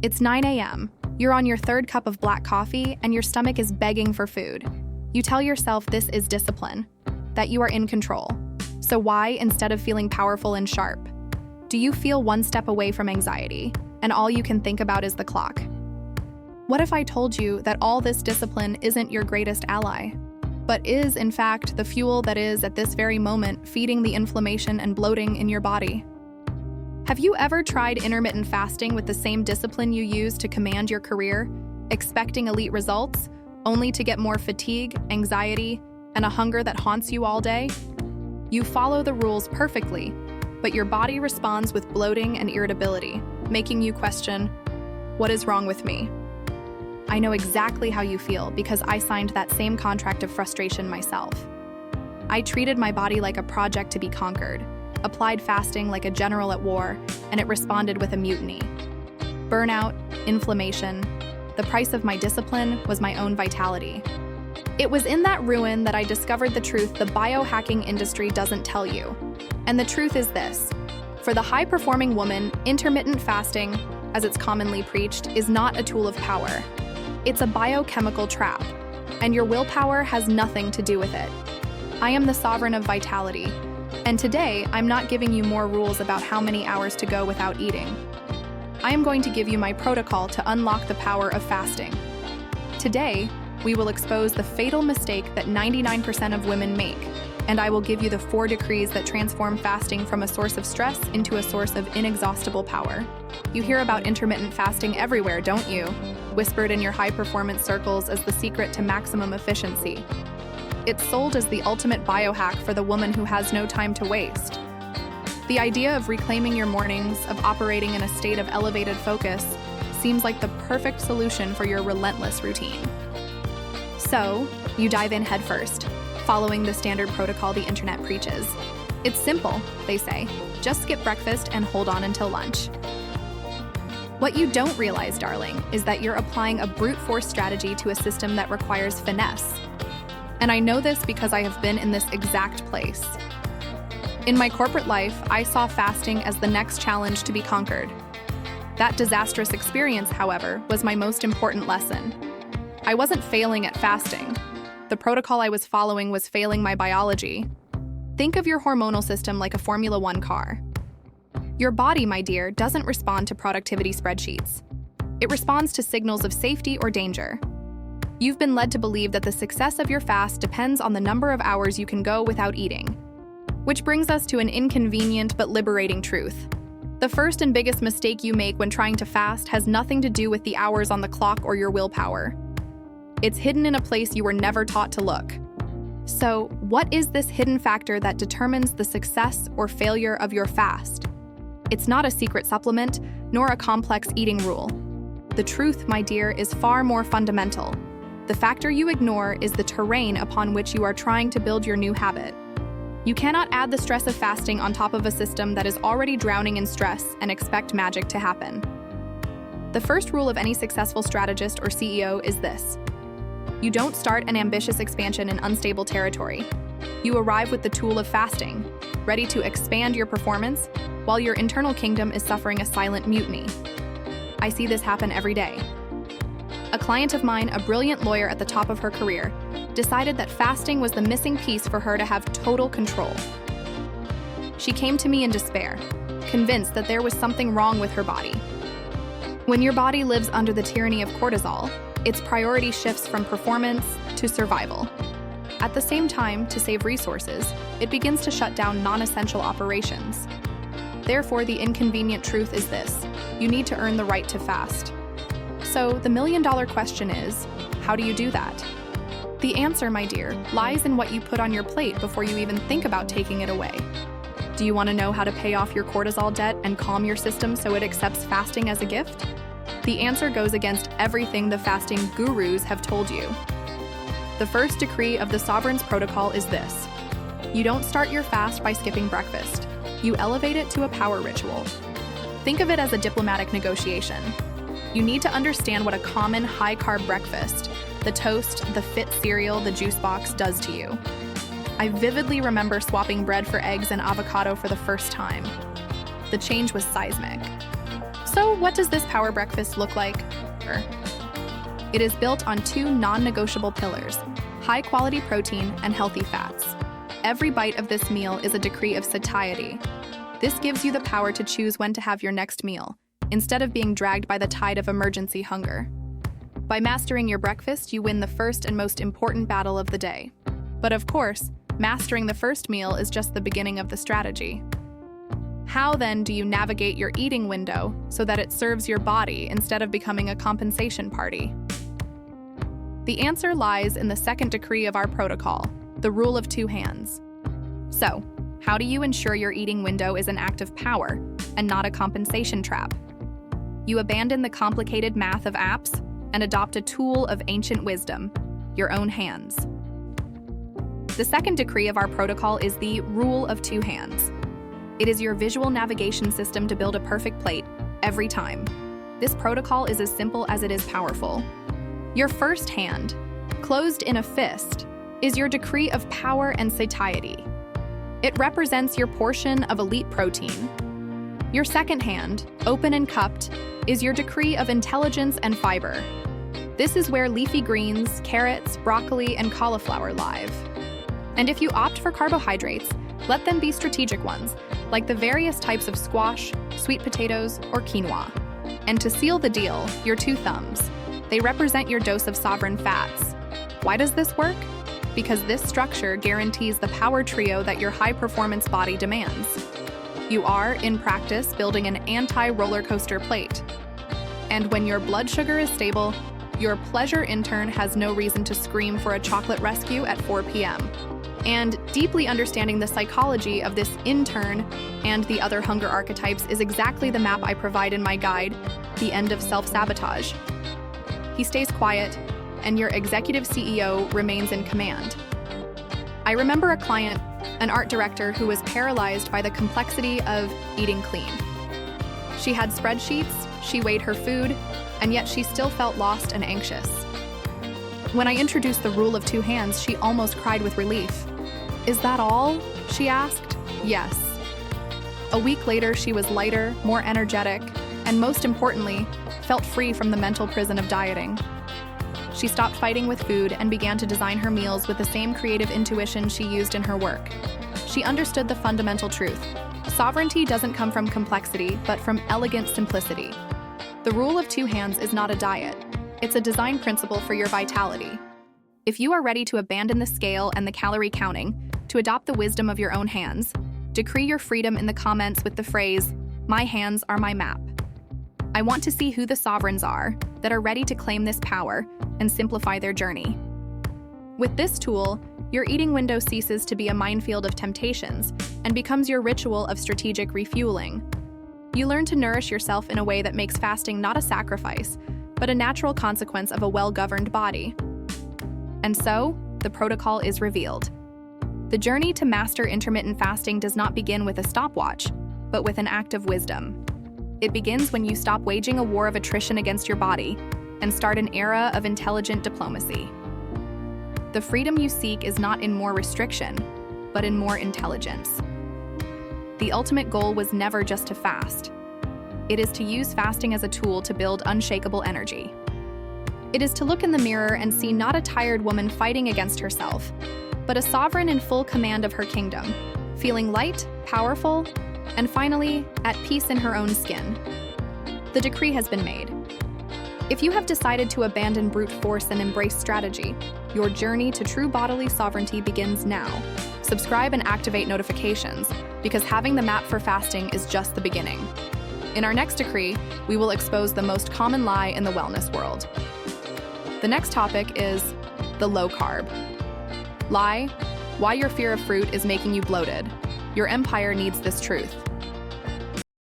It's 9 a.m. You're on your third cup of black coffee and your stomach is begging for food. You tell yourself this is discipline, that you are in control. So why, instead of feeling powerful and sharp, do you feel one step away from anxiety and all you can think about is the clock? What if I told you that all this discipline isn't your greatest ally, but is, in fact, the fuel that is, at this very moment, feeding the inflammation and bloating in your body? Have you ever tried intermittent fasting with the same discipline you use to command your career, expecting elite results, only to get more fatigue, anxiety, and a hunger that haunts you all day? You follow the rules perfectly, but your body responds with bloating and irritability, making you question, what is wrong with me? I know exactly how you feel because I signed that same contract of frustration myself. I treated my body like a project to be conquered, applied fasting like a general at war, and it responded with a mutiny. Burnout, inflammation, the price of my discipline was my own vitality. It was in that ruin that I discovered the truth the biohacking industry doesn't tell you. And the truth is this: for the high-performing woman, intermittent fasting, as it's commonly preached, is not a tool of power. It's a biochemical trap, and your willpower has nothing to do with it. I am the sovereign of vitality, and today I'm not giving you more rules about how many hours to go without eating. I am going to give you my protocol to unlock the power of fasting. Today, we will expose the fatal mistake that 99% of women make, and I will give you the 4 decrees that transform fasting from a source of stress into a source of inexhaustible power. You hear about intermittent fasting everywhere, don't you? Whispered in your high-performance circles as the secret to maximum efficiency. It's sold as the ultimate biohack for the woman who has no time to waste. The idea of reclaiming your mornings, of operating in a state of elevated focus, seems like the perfect solution for your relentless routine. So, you dive in headfirst, following the standard protocol the internet preaches. It's simple, they say. Just skip breakfast and hold on until lunch. What you don't realize, darling, is that you're applying a brute force strategy to a system that requires finesse. And I know this because I have been in this exact place. In my corporate life, I saw fasting as the next challenge to be conquered. That disastrous experience, however, was my most important lesson. I wasn't failing at fasting. The protocol I was following was failing my biology. Think of your hormonal system like a Formula One car. Your body, my dear, doesn't respond to productivity spreadsheets. It responds to signals of safety or danger. You've been led to believe that the success of your fast depends on the number of hours you can go without eating. Which brings us to an inconvenient but liberating truth. The first and biggest mistake you make when trying to fast has nothing to do with the hours on the clock or your willpower. It's hidden in a place you were never taught to look. So, what is this hidden factor that determines the success or failure of your fast? It's not a secret supplement, nor a complex eating rule. The truth, my dear, is far more fundamental. The factor you ignore is the terrain upon which you are trying to build your new habit. You cannot add the stress of fasting on top of a system that is already drowning in stress and expect magic to happen. The first rule of any successful strategist or CEO is this: you don't start an ambitious expansion in unstable territory. You arrive with the tool of fasting, ready to expand your performance while your internal kingdom is suffering a silent mutiny. I see this happen every day. A client of mine, a brilliant lawyer at the top of her career, decided that fasting was the missing piece for her to have total control. She came to me in despair, convinced that there was something wrong with her body. When your body lives under the tyranny of cortisol, its priority shifts from performance to survival. At the same time, to save resources, it begins to shut down non-essential operations. Therefore, the inconvenient truth is this: you need to earn the right to fast. So, the million-dollar question is, how do you do that? The answer, my dear, lies in what you put on your plate before you even think about taking it away. Do you want to know how to pay off your cortisol debt and calm your system so it accepts fasting as a gift? The answer goes against everything the fasting gurus have told you. The first decree of the Sovereign's protocol is this: you don't start your fast by skipping breakfast. You elevate it to a power ritual. Think of it as a diplomatic negotiation. You need to understand what a common high-carb breakfast, the toast, the fit cereal, the juice box, does to you. I vividly remember swapping bread for eggs and avocado for the first time. The change was seismic. So what does this power breakfast look like? It is built on two non-negotiable pillars: high-quality protein and healthy fats. Every bite of this meal is a decree of satiety. This gives you the power to choose when to have your next meal, instead of being dragged by the tide of emergency hunger. By mastering your breakfast, you win the first and most important battle of the day. But of course, mastering the first meal is just the beginning of the strategy. How then do you navigate your eating window so that it serves your body instead of becoming a compensation party? The answer lies in the second decree of our protocol, the rule of two hands. So, how do you ensure your eating window is an act of power and not a compensation trap? You abandon the complicated math of apps and adopt a tool of ancient wisdom, your own hands. The second decree of our protocol is the rule of two hands. It is your visual navigation system to build a perfect plate every time. This protocol is as simple as it is powerful. Your first hand, closed in a fist, is your decree of power and satiety. It represents your portion of elite protein. Your second hand, open and cupped, is your decree of intelligence and fiber. This is where leafy greens, carrots, broccoli, and cauliflower live. And if you opt for carbohydrates, let them be strategic ones, like the various types of squash, sweet potatoes, or quinoa. And to seal the deal, your two thumbs. They represent your dose of sovereign fats. Why does this work? Because this structure guarantees the power trio that your high-performance body demands. You are, in practice, building an anti-roller coaster plate. And when your blood sugar is stable, your pleasure intern has no reason to scream for a chocolate rescue at 4 p.m. And deeply understanding the psychology of this intern and the other hunger archetypes is exactly the map I provide in my guide, The End of Self-Sabotage. He stays quiet, and your executive CEO remains in command. I remember a client, an art director, who was paralyzed by the complexity of eating clean. She had spreadsheets, she weighed her food, and yet she still felt lost and anxious. When I introduced the rule of two hands, she almost cried with relief. "Is that all?" she asked. "Yes." A week later, she was lighter, more energetic, and most importantly, felt free from the mental prison of dieting. She stopped fighting with food and began to design her meals with the same creative intuition she used in her work. She understood the fundamental truth. Sovereignty doesn't come from complexity, but from elegant simplicity. The rule of two hands is not a diet. It's a design principle for your vitality. If you are ready to abandon the scale and the calorie counting, to adopt the wisdom of your own hands, decree your freedom in the comments with the phrase, "My hands are my map." I want to see who the sovereigns are that are ready to claim this power and simplify their journey. With this tool, your eating window ceases to be a minefield of temptations and becomes your ritual of strategic refueling. You learn to nourish yourself in a way that makes fasting not a sacrifice, but a natural consequence of a well-governed body. And so, the protocol is revealed. The journey to master intermittent fasting does not begin with a stopwatch, but with an act of wisdom. It begins when you stop waging a war of attrition against your body and start an era of intelligent diplomacy. The freedom you seek is not in more restriction, but in more intelligence. The ultimate goal was never just to fast. It is to use fasting as a tool to build unshakable energy. It is to look in the mirror and see not a tired woman fighting against herself, but a sovereign in full command of her kingdom, feeling light, powerful, and finally, at peace in her own skin. The decree has been made. If you have decided to abandon brute force and embrace strategy, your journey to true bodily sovereignty begins now. Subscribe and activate notifications, because having the map for fasting is just the beginning. In our next decree, we will expose the most common lie in the wellness world. The next topic is the low carb lie, why your fear of fruit is making you bloated. Your empire needs this truth.